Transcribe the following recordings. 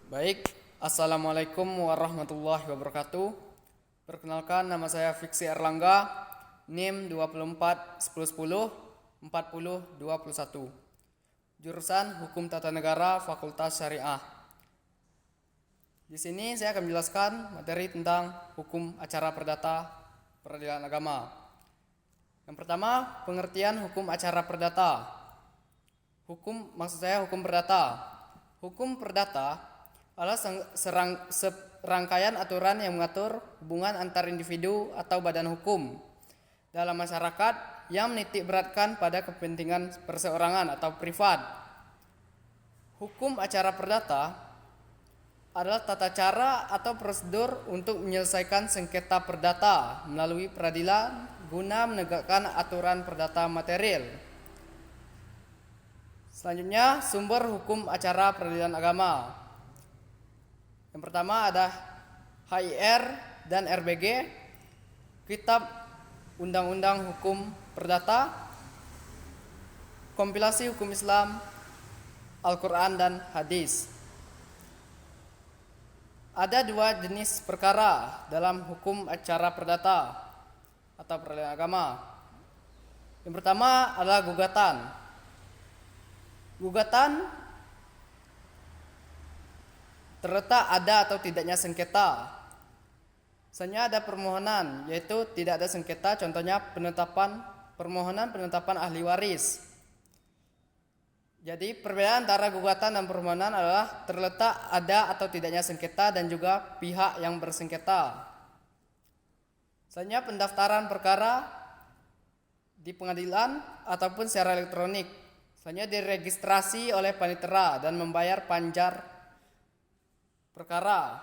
Baik, Assalamualaikum warahmatullahi wabarakatuh. Perkenalkan, nama saya Fiksi Erlangga, NIM 24 10 10 40 21. Jurusan Hukum Tata Negara, Fakultas Syariah. Di sini saya akan menjelaskan materi tentang hukum acara perdata peradilan agama. Yang pertama, pengertian hukum acara perdata. Maksud saya hukum perdata. Hukum perdata adalah serangkaian aturan yang mengatur hubungan antar individu atau badan hukum dalam masyarakat yang menitik beratkan pada kepentingan perseorangan atau privat. Hukum acara perdata adalah tata cara atau prosedur untuk menyelesaikan sengketa perdata melalui peradilan guna menegakkan aturan perdata material. Selanjutnya, sumber hukum acara peradilan agama. Yang pertama ada HIR dan RBG, Kitab Undang-Undang Hukum Perdata, Kompilasi Hukum Islam, Al-Quran dan Hadis. Ada dua jenis perkara dalam hukum acara perdata atau peradilan agama. Yang pertama adalah gugatan. Gugatan terletak ada atau tidaknya sengketa. Misalnya ada permohonan, yaitu tidak ada sengketa, contohnya permohonan penetapan ahli waris. Jadi perbedaan antara gugatan dan permohonan adalah terletak ada atau tidaknya sengketa dan juga pihak yang bersengketa. Misalnya pendaftaran perkara di pengadilan ataupun secara elektronik. Misalnya diregistrasi oleh panitera dan membayar panjar perkara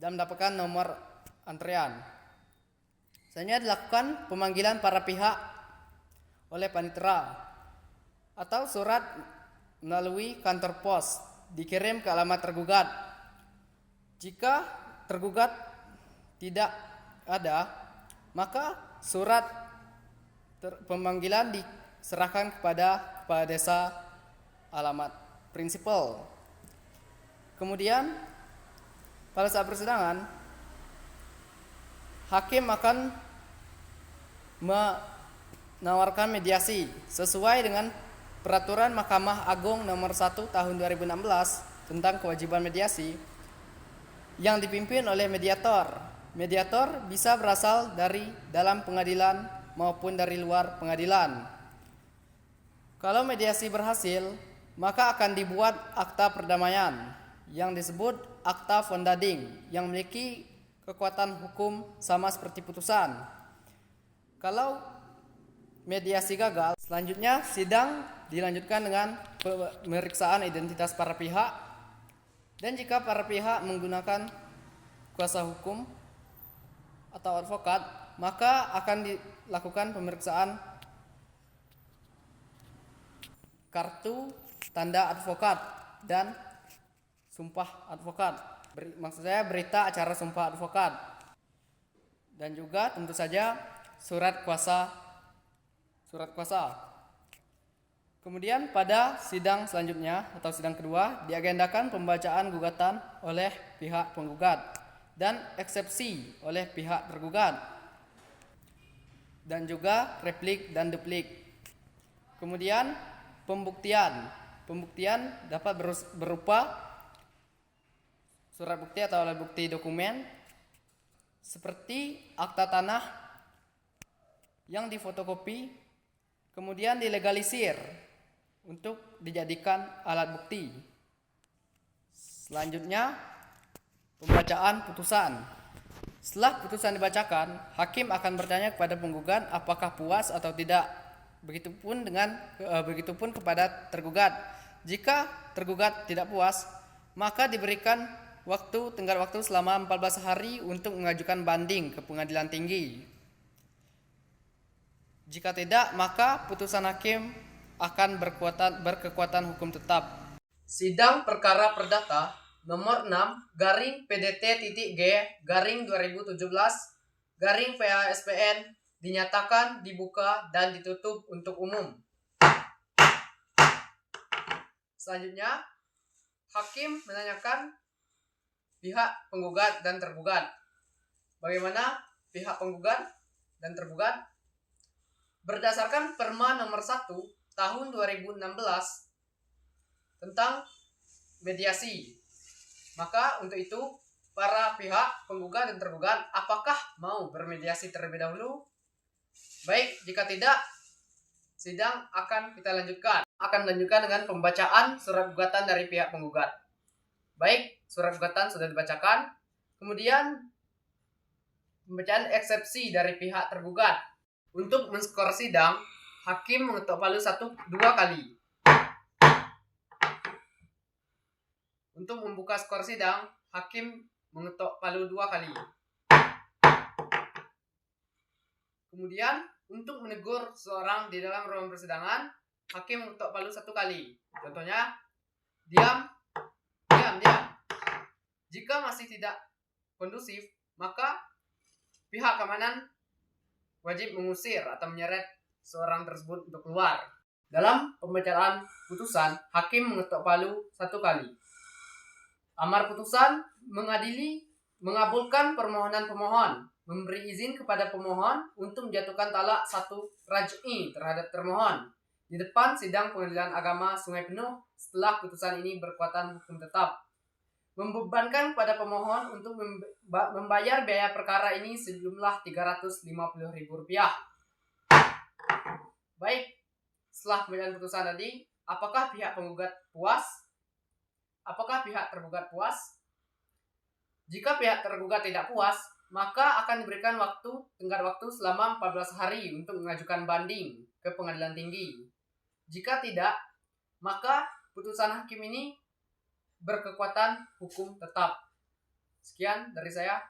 dan mendapatkan nomor antrean. Misalnya dilakukan pemanggilan para pihak oleh panitera atau surat melalui kantor pos dikirim ke alamat tergugat. Jika tergugat tidak ada, maka surat pemanggilan diserahkan kepada kepala desa alamat prinsipal. Kemudian pada saat persidangan, hakim akan menawarkan mediasi sesuai dengan Peraturan Mahkamah Agung Nomor 1 Tahun 2016 tentang kewajiban mediasi yang dipimpin oleh mediator. Mediator bisa berasal dari dalam pengadilan maupun dari luar pengadilan. Kalau mediasi berhasil, maka akan dibuat akta perdamaian yang disebut akta fondading yang memiliki kekuatan hukum sama seperti putusan. Kalau mediasi gagal, selanjutnya sidang dilanjutkan dengan pemeriksaan identitas para pihak, dan jika para pihak menggunakan kuasa hukum atau advokat, maka akan dilakukan pemeriksaan kartu tanda advokat dan sumpah advokat. Maksud saya berita acara sumpah advokat. Dan juga tentu saja surat kuasa. Kemudian pada sidang selanjutnya atau sidang kedua diagendakan pembacaan gugatan oleh pihak penggugat dan eksepsi oleh pihak tergugat, dan juga replik dan duplik. Kemudian Pembuktian dapat berupa surat bukti atau alat bukti dokumen seperti akta tanah yang difotokopi kemudian dilegalisir untuk dijadikan alat bukti. Selanjutnya, pembacaan putusan. Setelah putusan dibacakan, hakim akan bertanya kepada penggugat apakah puas atau tidak. Begitupun kepada tergugat. Jika tergugat tidak puas, maka diberikan tenggat waktu selama 14 hari untuk mengajukan banding ke pengadilan tinggi. Jika tidak, maka putusan hakim akan berkekuatan hukum tetap. Sidang Perkara Perdata nomor 6/PDT-G/2017/VASPN dinyatakan dibuka dan ditutup untuk umum. Selanjutnya, hakim menanyakan pihak penggugat dan tergugat. Bagaimana pihak penggugat dan tergugat? Berdasarkan Perma nomor 1 tahun 2016 tentang mediasi. Maka untuk itu para pihak penggugat dan tergugat apakah mau bermediasi terlebih dahulu? Baik, jika tidak, sidang akan kita lanjutkan. Akan lanjutkan dengan pembacaan surat gugatan dari pihak penggugat. Baik, surat gugatan sudah dibacakan. Kemudian pembacaan eksepsi dari pihak tergugat. Untuk menskor sidang, hakim mengetuk palu 2 kali. Untuk membuka skor sidang, hakim mengetuk palu 2 kali. Kemudian untuk menegur seseorang di dalam ruang persidangan, hakim mengetuk palu 1 kali. Contohnya, diam. Jika masih tidak kondusif, maka pihak keamanan wajib mengusir atau menyeret seorang tersebut untuk keluar. Dalam pembacaan putusan, hakim mengetuk palu 1 kali. Amar putusan mengabulkan permohonan pemohon, memberi izin kepada pemohon untuk menjatuhkan talak 1 raj'i terhadap termohon di depan sidang Pengadilan Agama Sungai Penuh setelah putusan ini berkekuatan hukum tetap. Membebankan pada pemohon untuk membayar biaya perkara ini sejumlah Rp350.000. Baik, setelah pembacaan putusan tadi, apakah pihak penggugat puas? Apakah pihak tergugat puas? Jika pihak tergugat tidak puas, maka akan diberikan tenggat waktu selama 14 hari untuk mengajukan banding ke pengadilan tinggi. Jika tidak, maka putusan hakim ini berkekuatan hukum tetap. Sekian dari saya.